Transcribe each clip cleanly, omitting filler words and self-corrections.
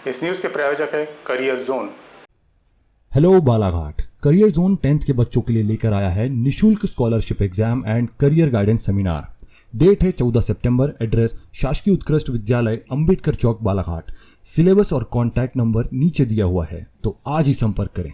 इस न्यूज़ के प्रायोजक है career zone. Hello Balaghat. Career zone 10th के बच्चों के लिए लेकर आया है निशुल्क scholarship exam and career guidance seminar. Date है 14 सितंबर। एड्रेस शासकीय उत्कृष्ट विद्यालय अंबेडकर चौक बालाघाट। सिलेबस और कॉन्टैक्ट नंबर नीचे दिया हुआ है, तो आज ही संपर्क करें।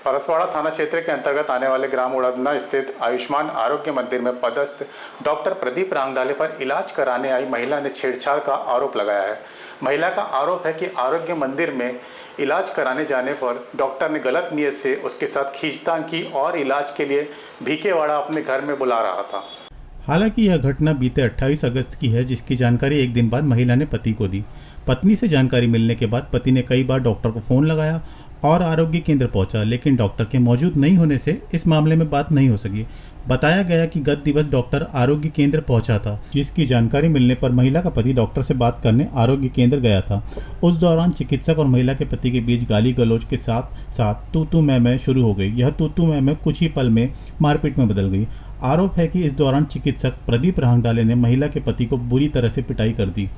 परसवाड़ा थाना क्षेत्र के अंतर्गत आने वाले ग्राम उड़दना स्थित आयुष्मान आरोग्य मंदिर में पदस्थ डॉक्टर प्रदीप रांगडाले पर इलाज कराने आई महिला ने छेड़छाड़ का आरोप लगाया है। महिला का आरोप है कि आरोग्य मंदिर में इलाज कराने जाने पर डॉक्टर ने गलत नीयत से उसके साथ खींचतान की और इलाज के लिए भीखेवाड़ा अपने घर में बुला रहा था। हालांकि यह घटना बीते 28 अगस्त की है, जिसकी जानकारी एक दिन बाद महिला ने पति को दी। पत्नी से जानकारी मिलने के बाद पति ने कई बार डॉक्टर को फ़ोन लगाया और आरोग्य केंद्र पहुंचा, लेकिन डॉक्टर के मौजूद नहीं होने से इस मामले में बात नहीं हो सकी। बताया गया कि गत दिवस डॉक्टर आरोग्य केंद्र पहुंचा था, जिसकी जानकारी मिलने पर महिला का पति डॉक्टर से बात करने आरोग्य केंद्र गया था। उस दौरान चिकित्सक और महिला के पति के बीच गाली गलौज के साथ साथ तू तू मैं शुरू हो गई। यह तू तू मैं कुछ ही पल में मारपीट में बदल गई। आरोप है कि इस दौरान चिकित्सक प्रदीप रांगडाले ने महिला के पति को बुरी तरह से पिटाई कर दी,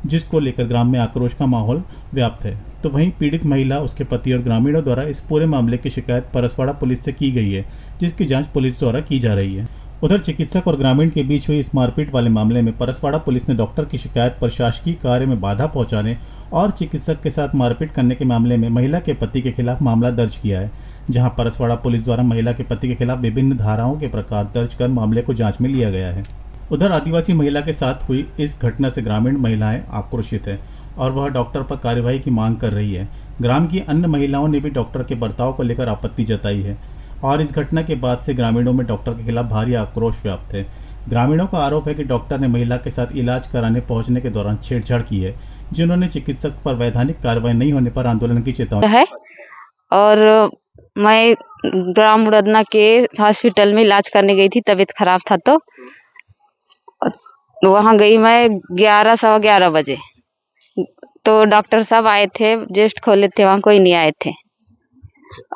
जिसको लेकर ग्राम में आक्रोश का माहौल व्याप्त है। तो वहीं पीड़ित महिला, उसके पति और ग्रामीणों द्वारा इस पूरे मामले की शिकायत परसवाड़ा पुलिस से की गई है, जिसकी जांच पुलिस द्वारा की जा रही है। उधर चिकित्सक और ग्रामीण के बीच हुई इस मारपीट वाले मामले में परसवाड़ा पुलिस ने डॉक्टर की शिकायत पर शासकीय कार्य में बाधा पहुंचाने और चिकित्सक के साथ मारपीट करने के मामले में महिला के पति के खिलाफ मामला दर्ज किया है, जहां परसवाड़ा पुलिस द्वारा महिला के पति के खिलाफ विभिन्न धाराओं के प्रकार दर्ज कर मामले को जांच में लिया गया है। उधर आदिवासी महिला के साथ हुई इस घटना से ग्रामीण महिलाएं आक्रोशित है और वह डॉक्टर पर कार्यवाही की मांग कर रही है। ग्राम की अन्य महिलाओं ने भी डॉक्टर के बर्ताव को लेकर आपत्ति जताई है और इस घटना के बाद से ग्रामीणों में डॉक्टर के खिलाफ भारी आक्रोश व्याप्त है। ग्रामीणों का आरोप है कि डॉक्टर ने महिला के साथ इलाज कराने पहुंचने के दौरान छेड़छाड़ की है, जिन्होंने चिकित्सक पर वैधानिक कार्रवाई नहीं होने पर आंदोलन की चेतावनी है। और मैं ग्राम उड़दना के हॉस्पिटल में इलाज करने गई थी, तबीयत खराब था तो वहां गई मैं 11 सवा 11 बजे। तो डॉक्टर साहब आए थे, जस्ट खोले थे, वहां कोई नहीं आए थे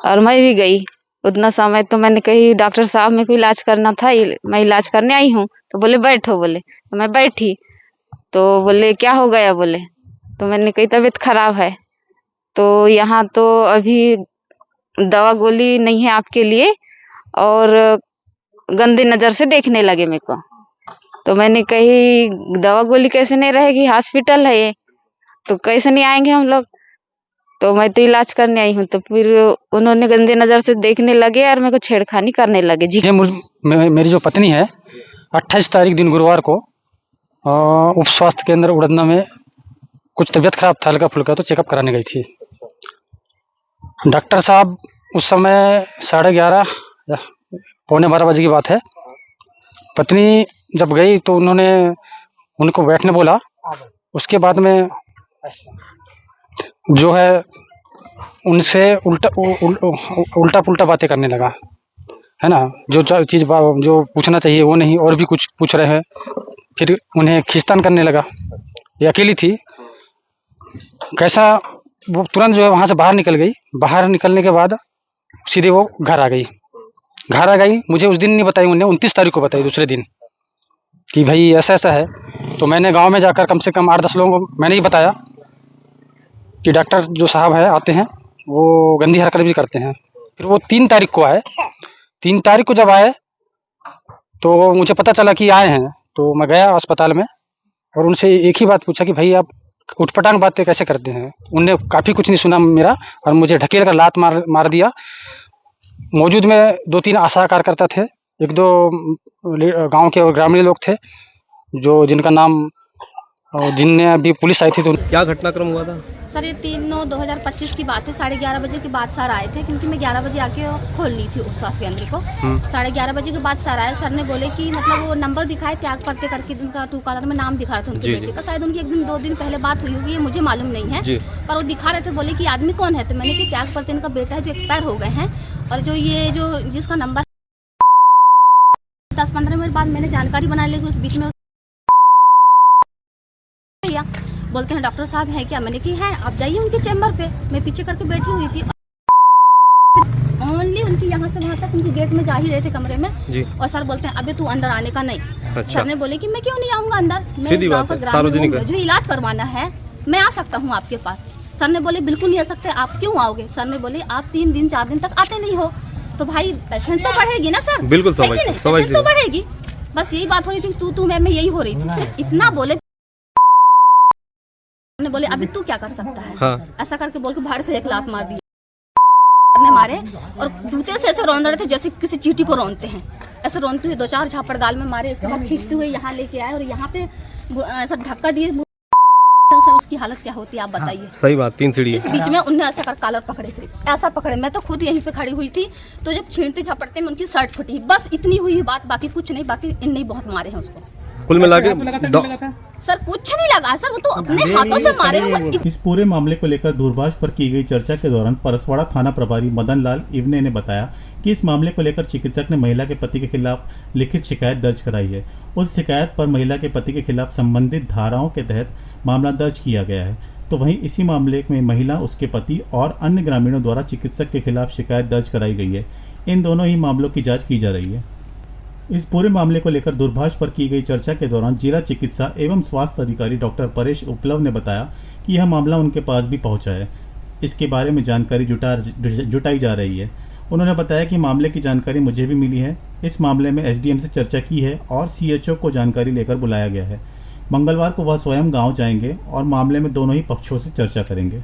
और मैं भी गई। उतना समय तो मैंने कही डॉक्टर साहब मेरे को इलाज करना था, मैं इलाज करने आई हूँ। तो बोले बैठो, बोले तो मैं बैठी। तो बोले क्या हो गया, बोले तो मैंने कही तबीयत खराब है। तो यहाँ तो अभी दवा गोली नहीं है आपके लिए और गंदी नजर से देखने लगे मेरे को। तो मैंने कही दवा गोली कैसे नहीं रहेगी, हॉस्पिटल है ये, तो कैसे नहीं आएंगे हम लोग। तो मैं तो इलाज करने आई हूँ। तो फिर उन्होंने गंदे नजर से देखने लगे और मेरे को छेड़खानी करने लगे। जी मेरी जो पत्नी है 28 तारीख दिन गुरुवार को उप स्वास्थ्य केंद्र उड़दना में कुछ तबीयत खराब था, हल्का फुल्का, तो चेकअप कराने गई थी। डॉक्टर साहब उस समय 11:30 या 11:45 बजे की बात है। पत्नी जब गई तो उन्होंने उनको बैठने बोला। उसके बाद में जो है उनसे उल्टा पुल्टा बातें करने लगा, है ना। जो चीज़ जो पूछना चाहिए वो नहीं, और भी कुछ पूछ रहे हैं। फिर उन्हें खींचतान करने लगा। ये अकेली थी, कैसा वो तुरंत जो है वहाँ से बाहर निकल गई। बाहर निकलने के बाद सीधे वो घर आ गई। मुझे उस दिन नहीं बताई, उन्हें 29 तारीख को बताई, दूसरे दिन, कि भाई ऐसा ऐसा है। तो मैंने गांव में जाकर कम से कम 8-10 लोगों को मैंने ही बताया कि डॉक्टर जो साहब है आते हैं, वो गंदी हरकत भी करते हैं। फिर वो 3 तारीख को आए। 3 तारीख को जब आए तो मुझे पता चला कि आए हैं। तो मैं गया अस्पताल में और उनसे एक ही बात पूछा कि भाई आप उठपटांग बातें कैसे करते हैं। उनने काफ़ी कुछ नहीं सुना मेरा और मुझे ढकेल कर लात मार दिया। मौजूद में 2-3 आशा कार्यकर्ता थे, 1-2 गांव के और ग्रामीण लोग थे, जो जिनका नाम जिनने अभी पुलिस आई थी। तो क्या घटनाक्रम हुआ था सर? ये 3/9/2025 की बात है। 11:30 बजे के बाद सर आए थे, क्योंकि मैं 11 बजे आके खोल ली थी उप स्वास्थ्य केंद्र को। 11:30 बजे के बाद सर आए। सर ने बोले कि मतलब वो नंबर दिखाए, त्याग पत्ते करके उनका टू कॉलर में नाम दिखा रहा था उनके बेटे का। शायद उनकी 1-2 दिन पहले बात हुई होगी, ये मुझे मालूम नहीं है, पर वो दिखा रहे थे। बोले कि आदमी कौन है, तो मैंने कहा त्याग पत्ते इनका बेटा है जो एक्सपायर हो गए हैं। और जो ये जो जिसका नंबर 10-15 मिनट बाद मैंने जानकारी बना ली। उस बीच में बोलते हैं डॉक्टर साहब हैं क्या? मैंने कि है, आप जाइए उनके चैम्बर पे। मैं पीछे करके बैठी हुई थी। ओनली उनकी यहाँ से वहाँ तक उनके गेट में जा ही रहे थे कमरे में जी। और सर बोलते हैं अबे तू अंदर आने का नहीं। अच्छा। सर ने बोले कि मैं क्यों नहीं आऊँगा अंदर, मैं गाँव का ग्रामीण जो इलाज करवाना है, मैं आ सकता हूँ आपके पास। सर ने बोले बिल्कुल नहीं आ सकते, आप क्यों आओगे? सर ने बोले आप 3 दिन 4 दिन तक आते नहीं हो, तो भाई पेशेंट तो बढ़ेगी ना सर। बिल्कुल है कि नहीं? पेशेंट तो बढ़ेगी। बस यही बात हो रही थी, तू मैं यही हो रही थी। सिर्फ इतना बोले, ने बोले अभी तू क्या कर सकता है? हाँ। ऐसा करके बोल के भाड़ से एक लात मार दी ने मारे, और जूते से ऐसे रौंद रहे थे जैसे किसी चींटी को रौंदते हैं, ऐसे रौंदते हुए 2-4 झापड़ गाल में मारे। इसके बाद खींचते हुए यहाँ लेके आए और यहाँ पे ऐसा धक्का दिए। सर उसकी हालत क्या होती है आप बताइए? सही बात, 3 सीढ़ी इस बीच में उनने ऐसा कर कॉलर पकड़े, सिर्फ ऐसा पकड़े। मैं तो खुद यहीं पे खड़ी हुई थी, तो जब छींटते झपटते में उनकी शर्ट फटी, बस इतनी हुई बात, बाकी कुछ नहीं। बाकी इन नहीं बहुत मारे हैं उसको। कुल मिला के सर कुछ नहीं लगा सर, वो तो अपने हाथों से मारे हुए। इस पूरे मामले को लेकर दूरभाष पर की गई चर्चा के दौरान परसवाड़ा थाना प्रभारी मदन लाल इवने ने बताया कि इस मामले को लेकर चिकित्सक ने महिला के पति के खिलाफ लिखित शिकायत दर्ज कराई है। उस शिकायत पर महिला के पति के खिलाफ संबंधित धाराओं के तहत मामला दर्ज किया गया है। तो वहीं इसी मामले में महिला, उसके पति और अन्य ग्रामीणों द्वारा चिकित्सक के खिलाफ शिकायत दर्ज कराई गई है। इन दोनों ही मामलों की जाँच की जा रही है। इस पूरे मामले को लेकर दूरभाष पर की गई चर्चा के दौरान जिला चिकित्सा एवं स्वास्थ्य अधिकारी डॉक्टर परेश उपलव ने बताया कि यह मामला उनके पास भी पहुंचा है। इसके बारे में जानकारी जुटाई जा रही है। उन्होंने बताया कि मामले की जानकारी मुझे भी मिली है। इस मामले में एसडीएम से चर्चा की है और सीएचओ को जानकारी लेकर बुलाया गया है। मंगलवार को वह स्वयं गाँव जाएंगे और मामले में दोनों ही पक्षों से चर्चा करेंगे।